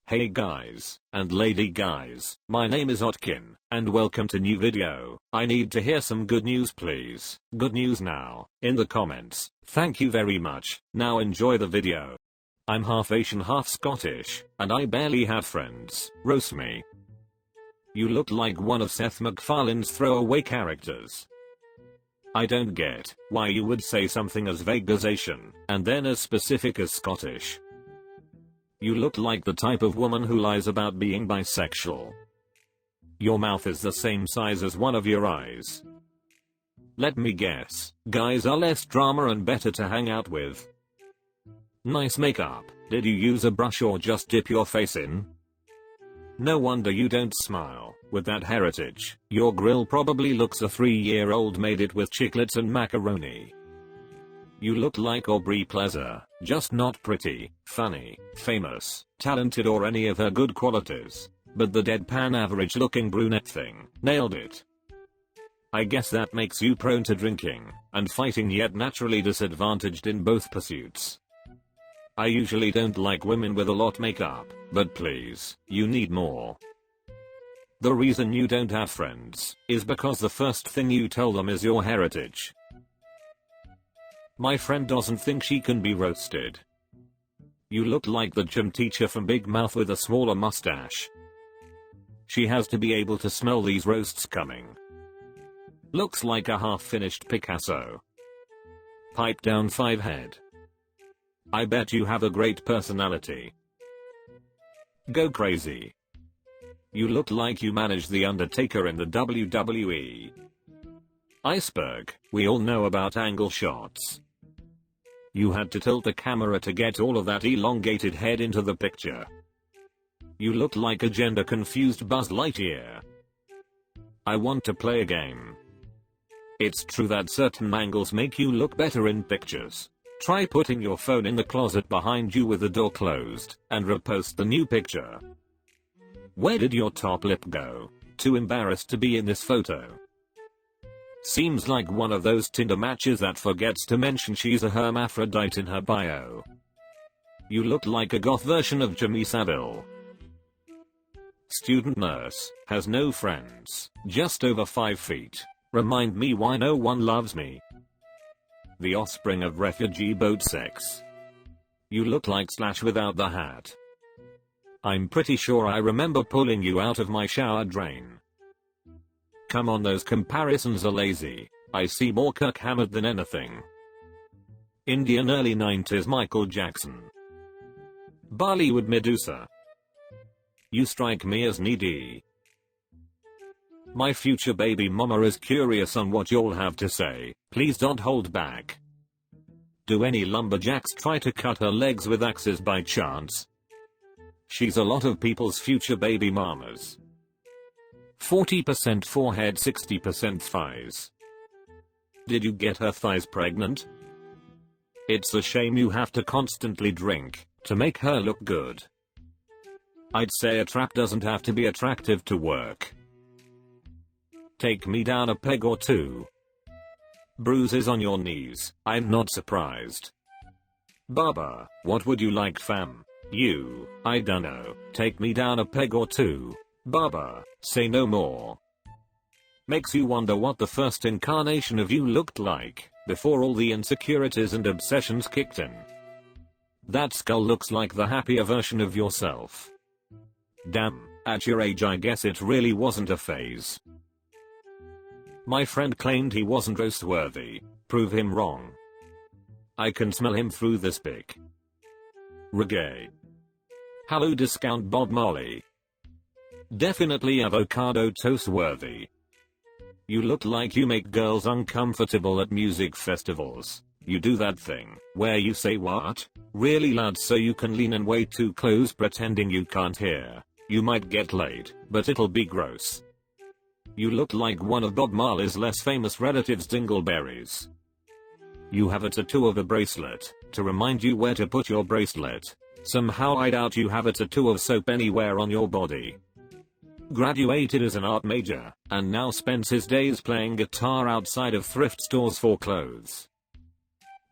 Hey guys, and lady guys, my name is Otkin, and welcome to new video. I need to hear some good news please. Good news now, in the comments. Thank you very much. Now enjoy the video. I'm half Asian half Scottish, and I barely have friends. Roast me. You look like one of Seth MacFarlane's throwaway characters. I don't get why you would say something as vague as Asian, and then as specific as Scottish. You look like the type of woman who lies about being bisexual. Your mouth is the same size as one of your eyes. Let me guess, guys are less drama and better to hang out with. Nice makeup. Did you use a brush or just dip your face in? No wonder you don't smile. With that heritage, your grill probably looks a 3-year-old made it with chiclets and macaroni. You look like Aubrey Plaza, just not pretty, funny, famous, talented or any of her good qualities. But the deadpan average looking brunette thing, nailed it. I guess that makes you prone to drinking and fighting yet naturally disadvantaged in both pursuits. I usually don't like women with a lot makeup, but please, you need more. The reason you don't have friends is because the first thing you tell them is your heritage. My friend doesn't think she can be roasted. You look like the gym teacher from Big Mouth with a smaller mustache. She has to be able to smell these roasts coming. Looks like a half-finished Picasso. Pipe down 5 head. I bet you have a great personality. Go crazy. You look like you managed The Undertaker in the WWE. Iceberg, we all know about angle shots. You had to tilt the camera to get all of that elongated head into the picture. You look like a gender confused Buzz Lightyear. I want to play a game. It's true that certain angles make you look better in pictures. Try putting your phone in the closet behind you with the door closed, and repost the new picture. Where did your top lip go? Too embarrassed to be in this photo. Seems like one of those Tinder matches that forgets to mention she's a hermaphrodite in her bio. You look like a goth version of Jimmy Savile. Student nurse, has no friends, just over 5 feet. Remind me why no one loves me. The offspring of refugee boat sex. You look like Slash without the hat. I'm pretty sure I remember pulling you out of my shower drain. Come on, those comparisons are lazy. I see more Kirk Hammett than anything. Indian early 90s Michael Jackson. Bollywood Medusa. You strike me as needy. My future baby mama is curious on what you'll have to say. Please don't hold back. Do any lumberjacks try to cut her legs with axes by chance? She's a lot of people's future baby mamas. 40% forehead, 60% thighs. Did you get her thighs pregnant? It's a shame you have to constantly drink to make her look good. I'd say a trap doesn't have to be attractive to work. Take me down a peg or two. Bruises on your knees, I'm not surprised. Baba, what would you like fam? You, I dunno, take me down a peg or two. Baba, say no more. Makes you wonder what the first incarnation of you looked like, before all the insecurities and obsessions kicked in. That skull looks like the happier version of yourself. Damn, at your age I guess it really wasn't a phase. My friend claimed he wasn't roast-worthy. Prove him wrong. I can smell him through this pic. Reggae. Hello discount Bob Marley. Definitely avocado toast worthy. You look like you make girls uncomfortable at music festivals. You do that thing where you say what? Really loud so you can lean in way too close pretending you can't hear. You might get laid, but it'll be gross. You look like one of Bob Marley's less famous relatives, Dingleberries. You have a tattoo of a bracelet to remind you where to put your bracelet. Somehow I doubt you have a tattoo of soap anywhere on your body. Graduated as an art major, and now spends his days playing guitar outside of thrift stores for clothes.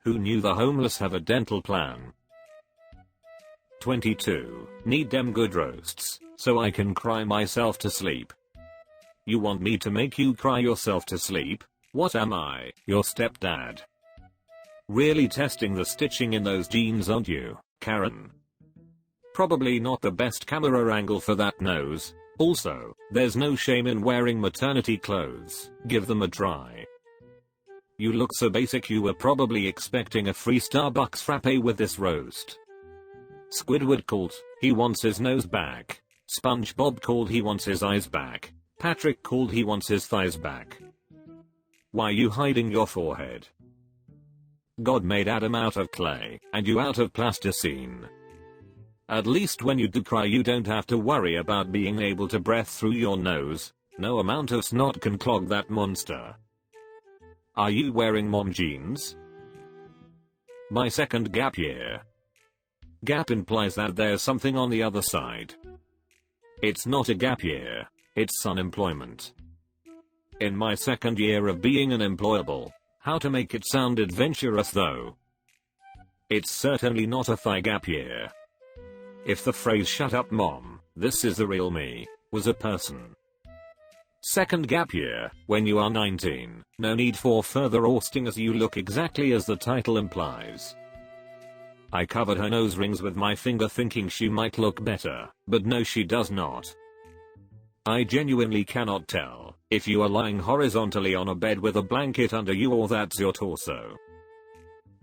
Who knew the homeless have a dental plan? 22. Need them good roasts, so I can cry myself to sleep. You want me to make you cry yourself to sleep? What am I, your stepdad? Really testing the stitching in those jeans, aren't you, Karen? Probably not the best camera angle for that nose. Also, there's no shame in wearing maternity clothes. Give them a try. You look so basic, you were probably expecting a free Starbucks frappe with this roast. Squidward called, he wants his nose back. SpongeBob called, he wants his eyes back. Patrick called, he wants his thighs back. Why you hiding your forehead? God made Adam out of clay, and you out of plasticine. At least when you do cry you don't have to worry about being able to breathe through your nose. No amount of snot can clog that monster. Are you wearing mom jeans? My second gap year. Gap implies that there's something on the other side. It's not a gap year, it's unemployment. In my second year of being unemployable, how to make it sound adventurous though? It's certainly not a thigh gap year. If the phrase "shut up mom, this is the real me" was a person. Second gap year, when you are 19, no need for further roasting as you look exactly as the title implies. I covered her nose rings with my finger thinking she might look better, but no, she does not. I genuinely cannot tell if you are lying horizontally on a bed with a blanket under you or that's your torso.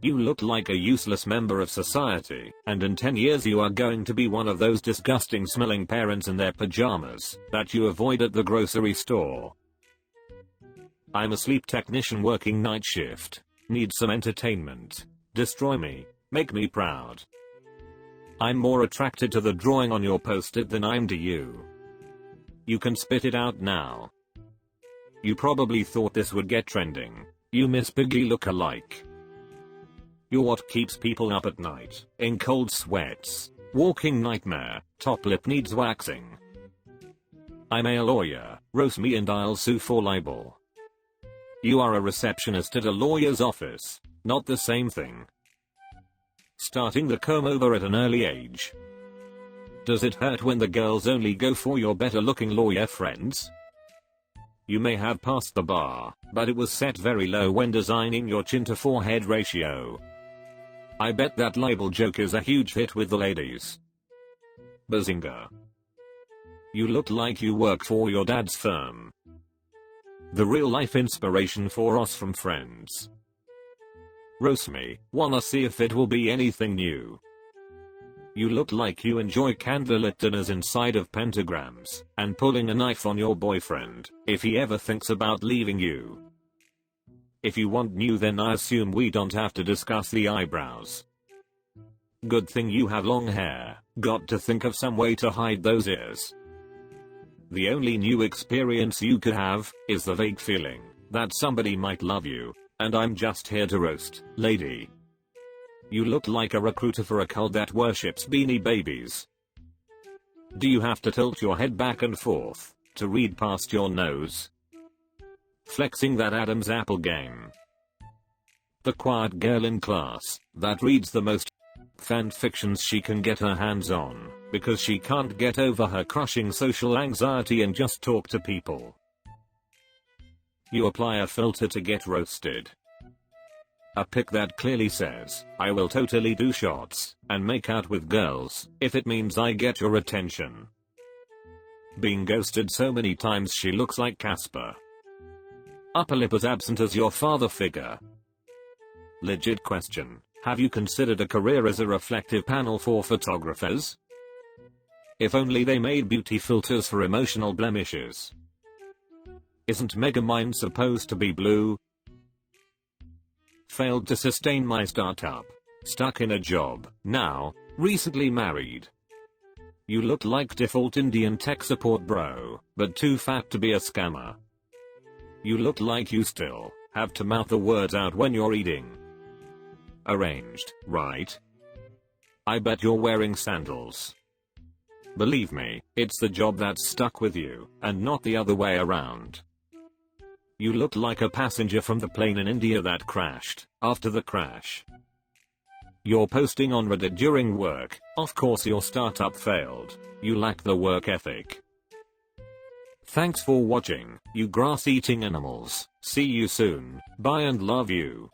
You look like a useless member of society, and in 10 years you are going to be one of those disgusting smelling parents in their pajamas that you avoid at the grocery store. I'm a sleep technician working night shift. Need some entertainment. Destroy me. Make me proud. I'm more attracted to the drawing on your post-it than I'm to you. You can spit it out now. You probably thought this would get trending. You Miss Piggy look-alike. You're what keeps people up at night, in cold sweats. Walking nightmare, top lip needs waxing. I'm a lawyer, roast me and I'll sue for libel. You are a receptionist at a lawyer's office, not the same thing. Starting the comb over at an early age. Does it hurt when the girls only go for your better looking lawyer friends? You may have passed the bar, but it was set very low when designing your chin to forehead ratio. I bet that libel joke is a huge hit with the ladies. Bazinga. You look like you work for your dad's firm. The real life inspiration for us from Friends. Roast me, wanna see if it will be anything new. You look like you enjoy candlelit dinners inside of pentagrams, and pulling a knife on your boyfriend, if he ever thinks about leaving you. If you want new, then I assume we don't have to discuss the eyebrows. Good thing you have long hair, got to think of some way to hide those ears. The only new experience you could have, is the vague feeling, that somebody might love you, and I'm just here to roast, lady. You look like a recruiter for a cult that worships Beanie Babies. Do you have to tilt your head back and forth, to read past your nose? Flexing that Adam's apple game. The quiet girl in class, that reads the most fan fictions she can get her hands on, because she can't get over her crushing social anxiety and just talk to people. You apply a filter to get roasted. A pic that clearly says, I will totally do shots, and make out with girls, if it means I get your attention. Being ghosted so many times she looks like Casper. Upper lip as absent as your father figure. Legit question, have you considered a career as a reflective panel for photographers? If only they made beauty filters for emotional blemishes. Isn't Megamind supposed to be blue? Failed to sustain my startup. Stuck in a job, now, recently married. You look like default Indian tech support bro, but too fat to be a scammer. You look like you still have to mouth the words out when you're eating. Arranged, right? I bet you're wearing sandals. Believe me, it's the job that's stuck with you, and not the other way around. You look like a passenger from the plane in India that crashed, after the crash. You're posting on Reddit during work. Of course your startup failed. You lack the work ethic. Thanks for watching, you grass-eating animals. See you soon. Bye and love you.